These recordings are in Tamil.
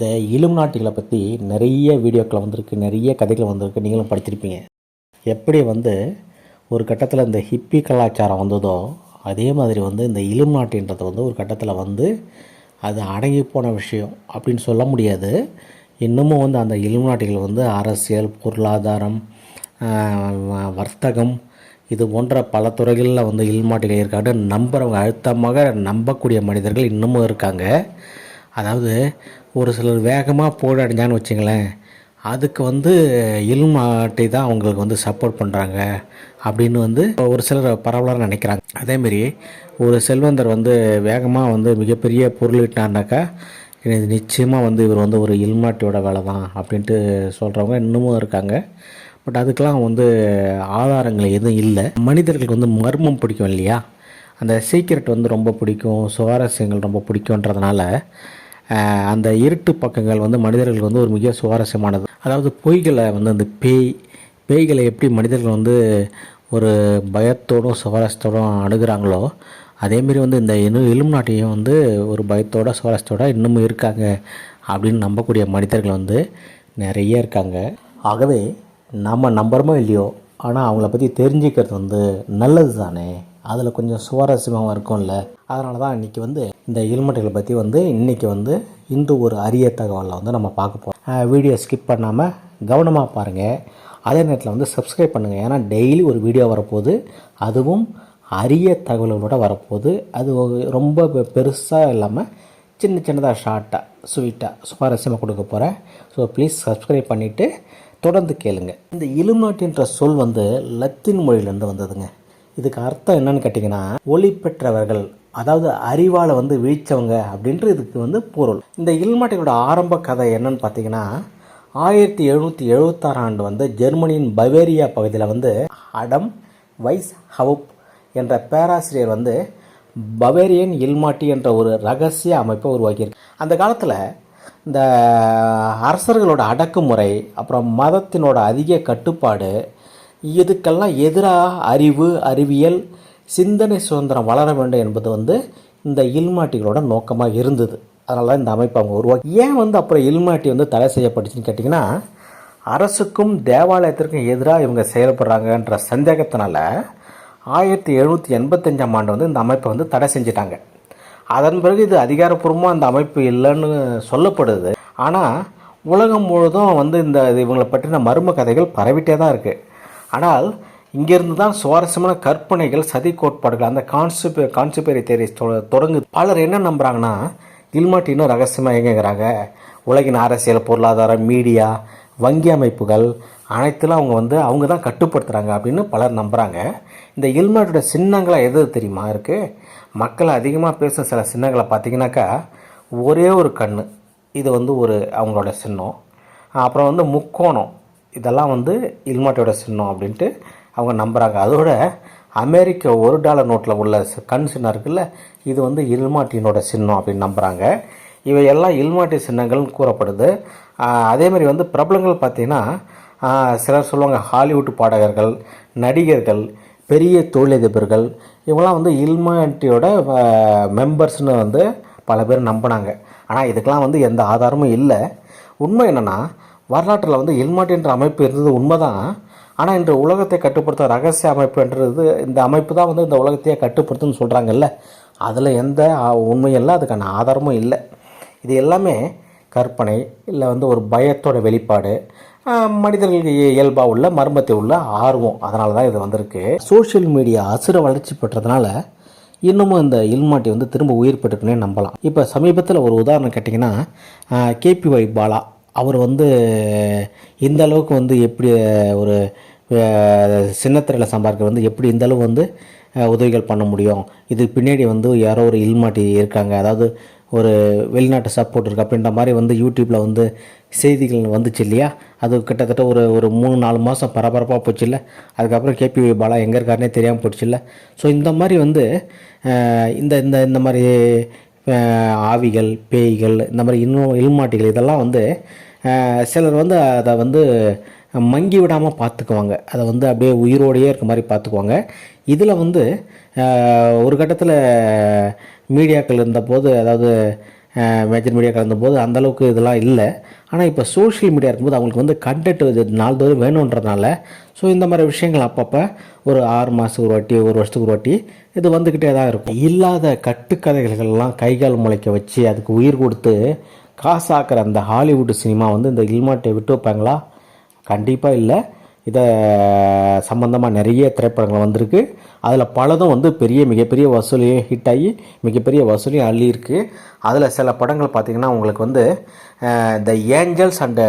இந்த இலுமினாட்டிகளை பற்றி நிறைய வீடியோக்கள் வந்திருக்கு, நிறைய கதைகள் வந்திருக்கு, நீங்களும் படிச்சிருப்பீங்க. எப்படி ஒரு கட்டத்தில் இந்த ஹிப்பி கலாச்சாரம் வந்ததோ அதே மாதிரி இந்த இலுமினாட்டின்றது ஒரு கட்டத்தில் அது அடங்கி போன விஷயம் அப்படின்னு சொல்ல முடியாது. இன்னமும் அந்த இலுமினாட்டிகள் அரசியல், பொருளாதாரம், வர்த்தகம் இது போன்ற பல துறைகளில் இலுமினாட்டிகள் இருக்காங்க. நம்புகிறவங்க, அழுத்தமாக நம்பக்கூடிய மனிதர்கள் இன்னமும் இருக்காங்க. அதாவது ஒரு சிலர் வேகமாக போராடிஞ்சான்னு வச்சுங்களேன், அதுக்கு இலுமினாட்டி தான் அவங்களுக்கு சப்போர்ட் பண்ணுறாங்க அப்படின்னு ஒரு சிலர் பரவலாக நினைக்கிறாங்க. அதேமாரி ஒரு செல்வந்தர் வேகமாக மிகப்பெரிய பொருள் ஈட்டினார்னாக்கா இது நிச்சயமாக இவர் ஒரு இலுமினாட்டியோட வேலை தான் அப்படின்ட்டு சொல்கிறவங்க இன்னமும் இருக்காங்க. பட் அதுக்கெலாம் ஆதாரங்கள் எதுவும் இல்லை. மனிதர்களுக்கு மர்மம் பிடிக்கும் இல்லையா, அந்த சீக்ரெட் ரொம்ப பிடிக்கும், சுவாரஸ்யங்கள் ரொம்ப பிடிக்குன்றதுனால அந்த இருட்டு பக்கங்கள் மனிதர்களுக்கு ஒரு மிக சுவாரஸ்யமானது. அதாவது பொய்களை அந்த பேய்களை எப்படி மனிதர்கள் ஒரு பயத்தோடும் சுவாரஸ்யத்தோடும் அணுகிறாங்களோ அதேமாரி இந்த இலுமினாட்டியும் ஒரு பயத்தோட சுவாரஸ்யத்தோட இன்னமும் இருக்காங்க அப்படின்னு நம்பக்கூடிய மனிதர்கள் நிறைய இருக்காங்க. ஆகவே நம்ம நம்புகிறோமோ இல்லையோ, ஆனால் அவங்கள பற்றி தெரிஞ்சுக்கிறது நல்லது தானே, அதில் கொஞ்சம் சுவாரஸ்யமாக இருக்கும்ல. அதனால தான் இன்றைக்கி இந்த இலுமினாட்டிகளை பற்றி இன்றைக்கி இன்று ஒரு அரிய தகவலில் நம்ம பார்க்க போகிறோம். வீடியோ ஸ்கிப் பண்ணாமல் கவனமாக பாருங்கள். அதே நேரத்தில் சப்ஸ்கிரைப் பண்ணுங்கள். ஏன்னா டெய்லி ஒரு வீடியோ வரப்போகுது, அதுவும் அரிய தகவல்களோட வரப்போகுது. அது ரொம்ப பெருசாக இல்லாமல் சின்ன சின்னதாக ஷார்ட்டாக ஸ்வீட்டாக சுவாரஸ்யமாக கொடுக்க போகிறேன். ஸோ ப்ளீஸ் சப்ஸ்கிரைப் பண்ணிவிட்டு தொடர்ந்து கேளுங்க. இந்த இலுமினாட்டின்ற சொல் லத்தீன் மொழியிலேருந்து வந்ததுங்க. இதுக்கு அர்த்தம் என்னன்னு கேட்டிங்கன்னா, ஒளி பெற்றவர்கள், அதாவது அறிவால் வீழ்ச்சவங்க அப்படின்ற இதுக்கு பொருள். இந்த இலுமினாட்டிகளோட ஆரம்ப கதை என்னன்னு பார்த்தீங்கன்னா, 1776 ஜெர்மனியின் பவேரியா பகுதியில் அடம் வைஸ் ஹவுப் என்ற பேராசிரியர் பவேரியன் இலுமினாட்டி என்ற ஒரு ரகசிய அமைப்பை உருவாக்கியிருக்கு. அந்த காலத்தில் இந்த அரசர்களோட அடக்குமுறை, அப்புறம் மதத்தினோட அதிக கட்டுப்பாடு, இதுக்கெல்லாம் எதிராக அறிவியல், சிந்தனை சுதந்திரம் வளர வேண்டும் என்பது இந்த இலுமினாட்டிகளோட நோக்கமாக இருந்தது. அதனால இந்த அமைப்பை அவங்க உருவாக்கி. ஏன் அப்புறம் இலுமினாட்டி தடை செய்யப்பட்டுச்சுன்னு கேட்டிங்கன்னா, அரசுக்கும் தேவாலயத்திற்கும் எதிராக இவங்க செயல்படுறாங்கன்ற சந்தேகத்தினால 1785 இந்த அமைப்பை தடை செஞ்சிட்டாங்க. அதன் பிறகு இது அதிகாரப்பூர்வமாக அந்த அமைப்பு இல்லைன்னு சொல்லப்படுது. ஆனால் உலகம் முழுதும் இந்த இவங்களை பற்றின மர்ம கதைகள் பரவிட்டே தான் இருக்குது. ஆனால் இங்கேருந்து தான் சுவாரஸ்யமான கற்பனைகள், சதி கோட்பாடுகள், அந்த கான்ஸ்பிரசி தியரிஸ் தொடங்குது. பலர் என்ன நம்புகிறாங்கன்னா, இலுமினாட்டி இன்னும் ரகசியமாக இயங்குகிறாங்க, உலகின் அரசியல், பொருளாதாரம், மீடியா, வங்கி அமைப்புகள் அனைத்திலும் அவங்க தான் கட்டுப்படுத்துகிறாங்க அப்படின்னு பலர் நம்புகிறாங்க. இந்த இலுமினாட்டியோட சின்னங்களாக எது தெரியுமா இருக்குது? மக்கள் அதிகமாக பேசுகிற சில சின்னங்களை பார்த்தீங்கன்னாக்கா, ஒரே ஒரு கண், இது ஒரு அவங்களோட சின்னம். அப்புறம் முக்கோணம், இதெல்லாம் இலுமினாட்டியோட சின்னம் அப்படின்ட்டு அவங்க நம்புகிறாங்க. அதோட அமெரிக்க $1 நோட்டில் உள்ள கண் சின்னம் இருக்குல்ல, இது இலுமினாட்டினோட சின்னம் அப்படின்னு நம்புகிறாங்க. இவையெல்லாம் இலுமினாட்டி சின்னங்கள்னு கூறப்படுது. அதேமாதிரி பிரபலங்கள் பார்த்திங்கன்னா, சிலர் சொல்லுவாங்க ஹாலிவுட் பாடகர்கள், நடிகர்கள், பெரிய தொழிலதிபர்கள், இவங்களாம் இலுமினாட்டியோட மெம்பர்ஸ்னு பல பேர் நம்பினாங்க. ஆனால் இதுக்கெலாம் எந்த ஆதாரமும் இல்லை. உண்மை என்னென்னா, வரலாற்றில் இலுமினாட்டின்ற அமைப்பு இருந்தது உண்மைதான். ஆனால் இன்று உலகத்தை கட்டுப்படுத்த ரகசிய அமைப்புன்றது, இந்த அமைப்பு தான் இந்த உலகத்தையே கட்டுப்படுத்துன்னு சொல்கிறாங்கல்ல, அதில் எந்த உண்மையெல்லாம் அதுக்கான ஆதாரமும் இல்லை. இது எல்லாமே கற்பனை, இல்லை ஒரு பயத்தோட வெளிப்பாடு, மனிதர்களுக்கு இயல்பாக உள்ள மர்மத்தை உள்ள ஆர்வம். அதனால தான் இது வந்திருக்கு. சோஷியல் மீடியா அசுர வளர்ச்சி பெற்றதுனால இன்னமும் இந்த இலுமினாட்டி திரும்ப உயிர் பெற்றுக்குன்னே நம்பலாம். இப்போ சமீபத்தில் ஒரு உதாரணம் கேட்டிங்கன்னா, KPY பாலா அவர் இந்த அளவுக்கு எப்படி ஒரு சின்னத்திரையில் சம்பாதிக்க எப்படி இந்த அளவு உதவிகள் பண்ண முடியும், இதுக்கு பின்னாடி யாரோ ஒரு இலுமினாட்டி இருக்காங்க, அதாவது ஒரு வெளிநாட்டு சப்போர்ட் இருக்குது அப்படின்ற மாதிரி யூடியூப்பில் செய்திகள் வந்துச்சு இல்லையா. அது கிட்டத்தட்ட ஒரு 3-4 மாதம் பரபரப்பாக போச்சு இல்லை. அதுக்கப்புறம் KPY பாலா எங்கே இருக்காருனே தெரியாமல் போச்சு இல்லை. ஸோ இந்த மாதிரி இந்த இந்த இந்த மாதிரி ஆவிகள், பேய்கள், இந்த மாதிரி இன்னும் இலுமினாட்டிகள் இதெல்லாம் சிலர் அதை மங்கி விடாமல் பார்த்துக்குவாங்க. அதை அப்படியே உயிரோடையே இருக்க மாதிரி பார்த்துக்குவாங்க. இதில் ஒரு கட்டத்தில் மீடியாக்கள் இருந்தபோது, அதாவது மேஜர் மீடியா கலந்தபோது அந்தளவுக்கு இதெல்லாம் இல்லை. ஆனால் இப்போ சோஷியல் மீடியா இருக்கும்போது அவங்களுக்கு வந்து கண்டென்ட் இது நாள்தோறும் வேணுன்றதுனால ஸோ இந்த மாதிரி விஷயங்கள் அப்பப்போ ஒரு 6 மாதத்துக்கு ஒரு வாட்டி, ஒரு வருஷத்துக்கு ஒரு வாட்டி இது வந்துக்கிட்டே தான் இருக்கும். இல்லாத கட்டுக்கதைகள்லாம் கைகால் முளைக்க வச்சு அதுக்கு உயிர் கொடுத்து காசாக்குற அந்த ஹாலிவுட் சினிமா வந்து இந்த இல்மாட்டை விட்டு வைப்பாங்களா? கண்டிப்பாக இல்லை. இதை சம்மந்தமாக நிறைய திரைப்படங்கள் வந்திருக்கு. அதில் பலதும் வந்து மிகப்பெரிய வசூலையும் ஹிட் ஆகி மிகப்பெரிய வசூலையும் அள்ளியிருக்கு. அதில் சில படங்கள் பார்த்திங்கன்னா உங்களுக்கு வந்து the Angels and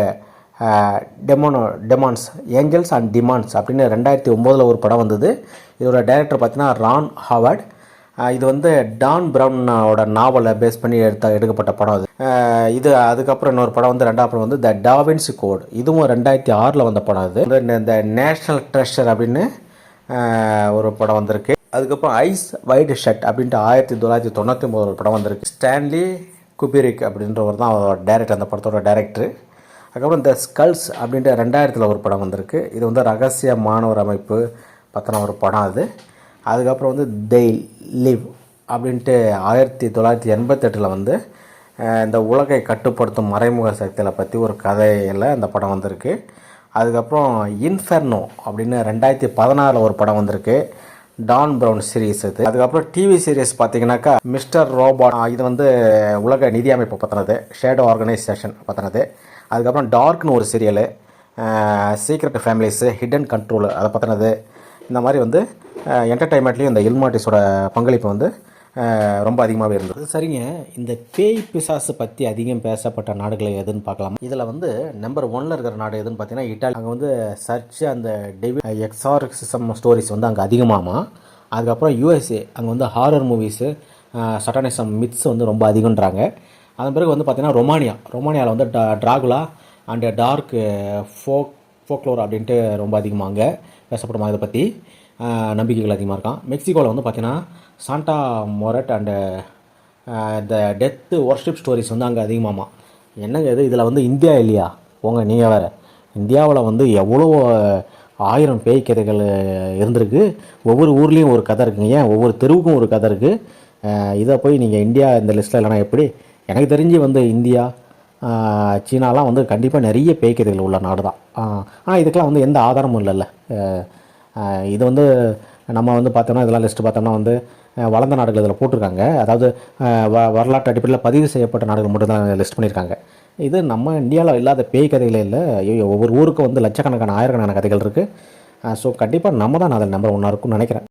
Demons Angels and Demons அப்படின்னு 2009 ஒரு படம் வந்தது. இதோட டைரக்டர் பார்த்திங்கன்னா ரான் ஹாவர்ட். இது வந்து டான் ப்ரவுனோட நாவலை பேஸ் பண்ணி எடுக்கப்பட்ட படம் அது. இது அதுக்கப்புறம் இன்னொரு படம் வந்து ரெண்டாவது படம் வந்து த டாவின்சி கோட். இதுவும் 2006 வந்த படம். அது இந்த நேஷ்னல் ட்ரெஷர் அப்படின்னு ஒரு படம் வந்திருக்கு. அதுக்கப்புறம் ஐஸ் வைட் ஷட் அப்படின்ட்டு 1999 ஒரு படம் வந்திருக்கு. ஸ்டான்லி குபிரிக் அப்படின்றவர் தான் டைரக்டர், அந்த படத்தோட டைரக்டர். அதுக்கப்புறம் த ஸ்கல்ஸ் அப்படின்ட்டு 2000 ஒரு படம் வந்திருக்கு. இது வந்து ரகசிய மாணவர் அமைப்பு பற்றின ஒரு படம் அது. அதுக்கப்புறம் வந்து they live அப்படின்ட்டு 1988 வந்து இந்த உலகை கட்டுப்படுத்தும் மறைமுக சக்திகளை பற்றி ஒரு கதையில் அந்த படம் வந்திருக்கு. அதுக்கப்புறம் இன்ஃபெர்னோ அப்படின்னு 2016 ஒரு படம் வந்திருக்கு. டான் ப்ரவுன் சீரீஸ் இது. அதுக்கப்புறம் டிவி சீரீஸ் பார்த்தீங்கன்னாக்கா மிஸ்டர் ரோபாட். இது வந்து உலக நிதி அமைப்பு பற்றினது, ஷேடோ ஆர்கனைசேஷன் பற்றினது. அதுக்கப்புறம் டார்க்னு ஒரு serial, secret families, hidden control அதை பற்றினது. இந்த மாதிரி வந்து என்டர்டைன்மெண்ட்லேயும் இந்த இல்மாட்டிஸோட பங்களிப்பு வந்து ரொம்ப அதிகமாகவே இருந்தது. சரிங்க, இந்த பேய் பிசாசு பற்றி அதிகம் பேசப்பட்ட நாடுகள் எதுன்னு பார்க்கலாம். இதில் வந்து நம்பர் 1 இருக்கிற நாடு எதுன்னு பார்த்தீங்கன்னா இட்டாலி. அங்கே வந்து சர்ச் அந்த எக்ஸார்சிசம் ஸ்டோரிஸ் வந்து அங்கே அதிகமாமா. அதுக்கப்புறம் யூஎஸ்ஏ, அங்கே வந்து ஹாரர் மூவிஸு, சட்டானிசம் மித்ஸ் வந்து ரொம்ப அதிகன்றாங்க. அதன் பிறகு வந்து பார்த்திங்கன்னா ரொமானியாவில் வந்து ட்ராகுலா அண்டு டார்க் ஃபோக்லோர் அப்படின்ட்டு ரொம்ப அதிகமாக பேசப்படுமா. இதை பற்றி நம்பிக்கைகள் அதிகமாக இருக்கான். மெக்சிகோவில் வந்து பார்த்திங்கன்னா சாண்டா மொரட் அண்டு இந்த டெத்து ஒர்ஷிப் ஸ்டோரிஸ் வந்து அங்கே அதிகமாமா. என்னங்க இது, இதில் வந்து இந்தியா இல்லையா? போங்க நீங்கள் வேறு. இந்தியாவில் வந்து எவ்வளோ 1000 பேய் கதைகள் இருந்திருக்கு. ஒவ்வொரு ஊர்லேயும் ஒரு கதை இருக்குங்க, ஏன் ஒவ்வொரு தெருவுக்கும் ஒரு கதை இருக்குது. இதை போய் நீங்கள் இந்தியா இந்த லிஸ்ட்டில் இல்லைனா எப்படி? எனக்கு தெரிஞ்சு வந்து இந்தியா, சீனாலாம் வந்து கண்டிப்பாக நிறைய பேய் கதைகள் உள்ள நாடு தான். ஆனால் இதுக்கெலாம் வந்து எந்த ஆதாரமும் இல்லைல்ல. இது வந்து நம்ம வந்து பார்த்தோம்னா இதெல்லாம் லிஸ்ட்டு பார்த்தோம்னா வந்து வளர்ந்த நாடுகள் இதில் போட்டிருக்காங்க. அதாவது வரலாற்று அடிப்படையில் பதிவு செய்யப்பட்ட நாடுகள் மட்டும் தான் லிஸ்ட் பண்ணியிருக்காங்க. இது நம்ம இந்தியாவில் இல்லாத பேய் கதைகளே இல்லை. ஒவ்வொரு ஊருக்கும் வந்து லட்சக்கணக்கான ஆயிரக்கணக்கான கதைகள் இருக்குது. ஸோ கண்டிப்பாக நம்ம தான் அதில் நம்பர் 1 இருக்கும்னு நினைக்கிறேன்.